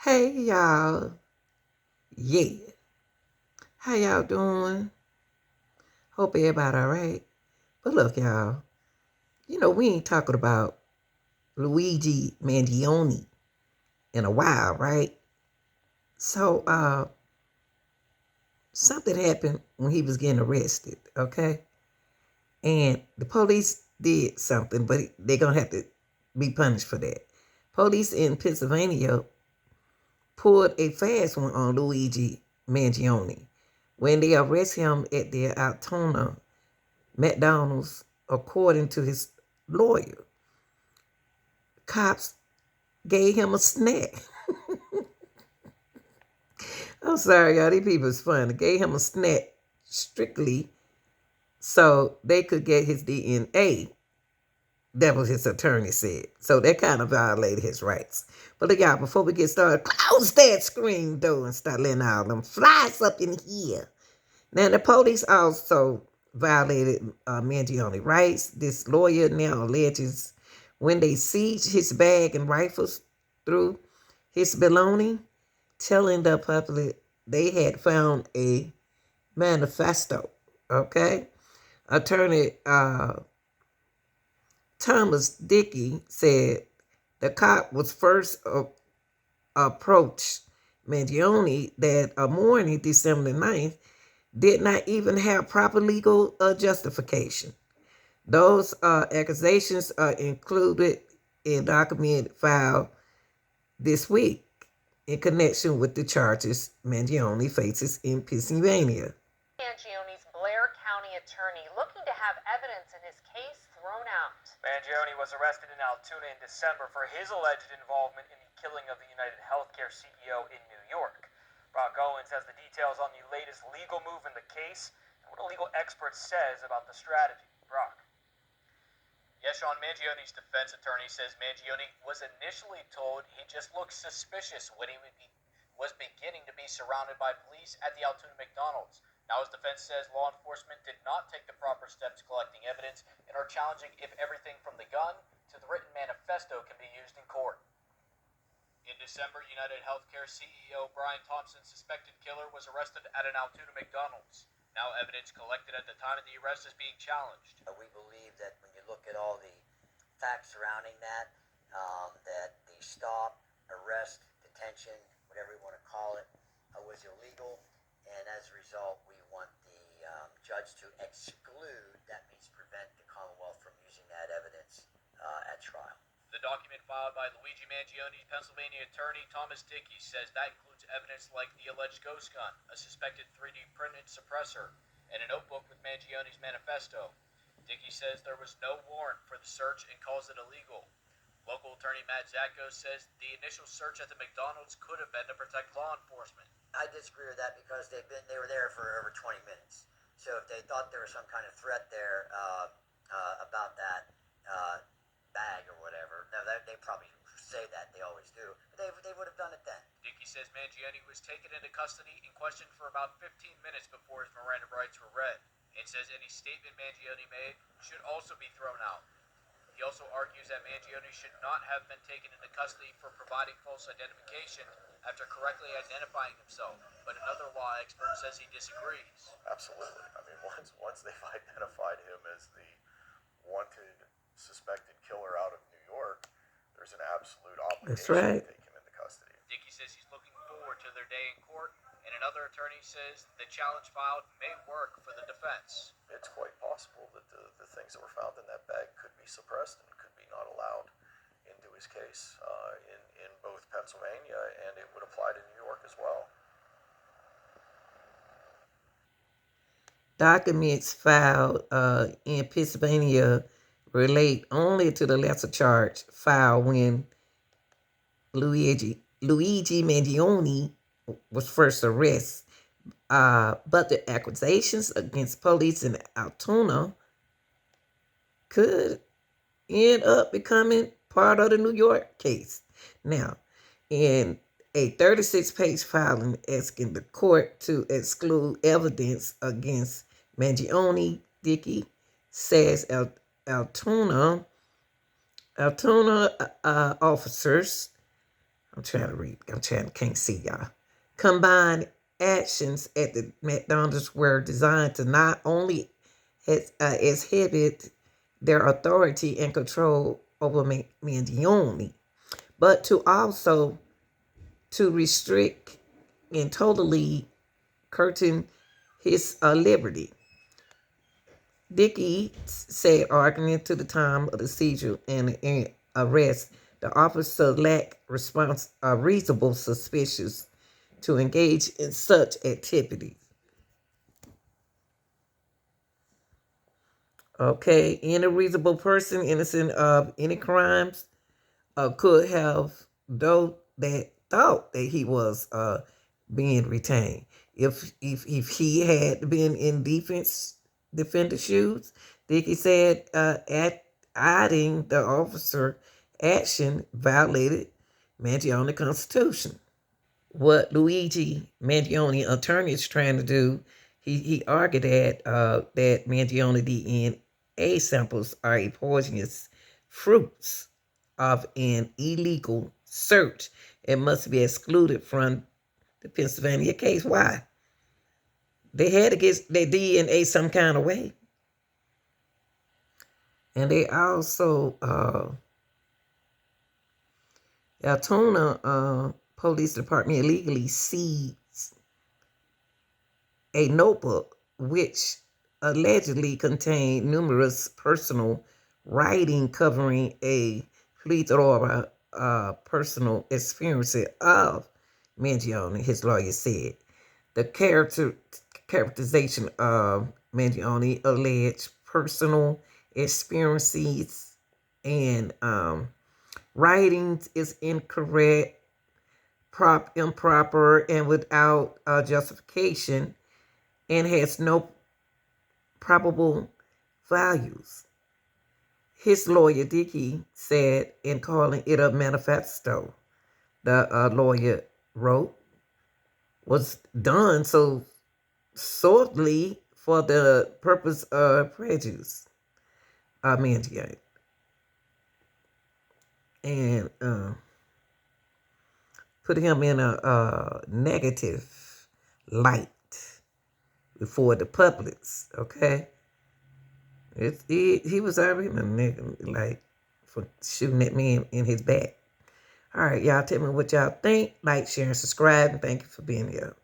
Hey y'all, yeah, how y'all doing? Hope everybody all right. But look, y'all, we ain't talking about Luigi Mangione in a while, right? So, something happened when he was getting arrested, okay? And the police did something, but they're gonna have to be punished for that. Police in Pennsylvania pulled a fast one on Luigi Mangione when they arrest him at the Altona McDonald's, according to his lawyer. Cops gave him a snack. I'm sorry, y'all. These people is funny. Gave him a snack strictly so they could get his DNA. That was his attorney said. So that kind of violated his rights. But look, y'all, before we get started, close that screen door and start letting all them flies up in here. Now, the police also violated Mangione rights. This lawyer now alleges when they seized his bag and rifles through his belongings, telling the public they had found a manifesto. Okay? Attorney Thomas Dickey said the cop was first approached Mangione that morning, December 9th, did not even have proper legal justification. Those accusations are included in document filed this week in connection with the charges Mangione faces in Pennsylvania. Mangione's Blair County attorney looking to have evidence in his case thrown out. Mangione was arrested in Altoona in December for his alleged involvement in the killing of the United Healthcare CEO in New York. Brock Owens has the details on the latest legal move in the case and what a legal expert says about the strategy. Brock. Yes, Sean, Mangione's defense attorney says Mangione was initially told he just looked suspicious when he was beginning to be surrounded by police at the Altoona McDonald's. Now his defense says law enforcement did not take the proper steps collecting evidence and are challenging if everything from the gun to the written manifesto can be used in court. In December, United Healthcare CEO Brian Thompson's suspected killer was arrested at an Altoona McDonald's. Now evidence collected at the time of the arrest is being challenged. We believe that when you look at all the facts surrounding that the stop, arrest, detention, whatever you want to call it, was illegal. And as a result, we want the judge to exclude, that means prevent the Commonwealth from using that evidence at trial. The document filed by Luigi Mangione's Pennsylvania attorney Thomas Dickey says that includes evidence like the alleged ghost gun, a suspected 3D printed suppressor, and a notebook with Mangione's manifesto. Dickey says there was no warrant for the search and calls it illegal. Local attorney Matt Zacko says the initial search at the McDonald's could have been to protect law enforcement. I disagree with that because they were there for over 20 minutes. So if they thought there was some kind of threat there about that bag or whatever, now they probably say that, they always do, but they would have done it then. Dickey says Mangione was taken into custody and questioned for about 15 minutes before his Miranda rights were read, and says any statement Mangione made should also be thrown out. He also argues that Mangione should not have been taken into custody for providing false identification after correctly identifying himself, but another law expert says he disagrees. Absolutely. I mean, once they've identified him as the wanted suspected killer out of New York, there's an absolute That's obligation right. to take him into custody. Dickey says he's looking forward to their day in court, and another attorney says the challenge filed may work for the defense. It's quite possible that the things that were found in that bag could be suppressed and could be not allowed into his case in both Pennsylvania, and it would apply to New York as well. Documents filed in Pennsylvania relate only to the lesser charge filed when Luigi Mangione was first arrested. But the accusations against police in Altoona could end up becoming part of the New York case. Now, in a 36-page filing asking the court to exclude evidence against Mangione, Dickey says Altoona officers I'm trying to read. Can't see y'all. Combined actions at the McDonald's were designed to not only exhibit their authority and control over Mangione, but to also to restrict and totally curtain his liberty. Dickey said, arguing to the time of the seizure and arrest, the officer lacked reasonable suspicions to engage in such activities. Okay, any reasonable person innocent of any crimes could have thought that he was being retained. If he had been in defender shoes, Dickey said adding the officer action violated Mangione Constitution. What Luigi Mangione attorney is trying to do, he argued that Mangione DNA samples are a poisonous fruits of an illegal search and must be excluded from the Pennsylvania case. Why? They had to get their DNA some kind of way. And they also, Altoona Police Department illegally seized a notebook which allegedly contained numerous personal writing covering a plethora personal experience of Mangione, his lawyer said. The characterization of Mangione alleged personal experiences and writings is incorrect, improper, and without justification, and has no probable values. His lawyer, Dickey, said in calling it a manifesto, the lawyer wrote, was done so solely for the purpose of prejudice. Mangione. And put him in a negative light before the public, okay? He was already in a negative light for shooting at me in his back. All right, y'all tell me what y'all think. Like, share, and subscribe, and thank you for being here.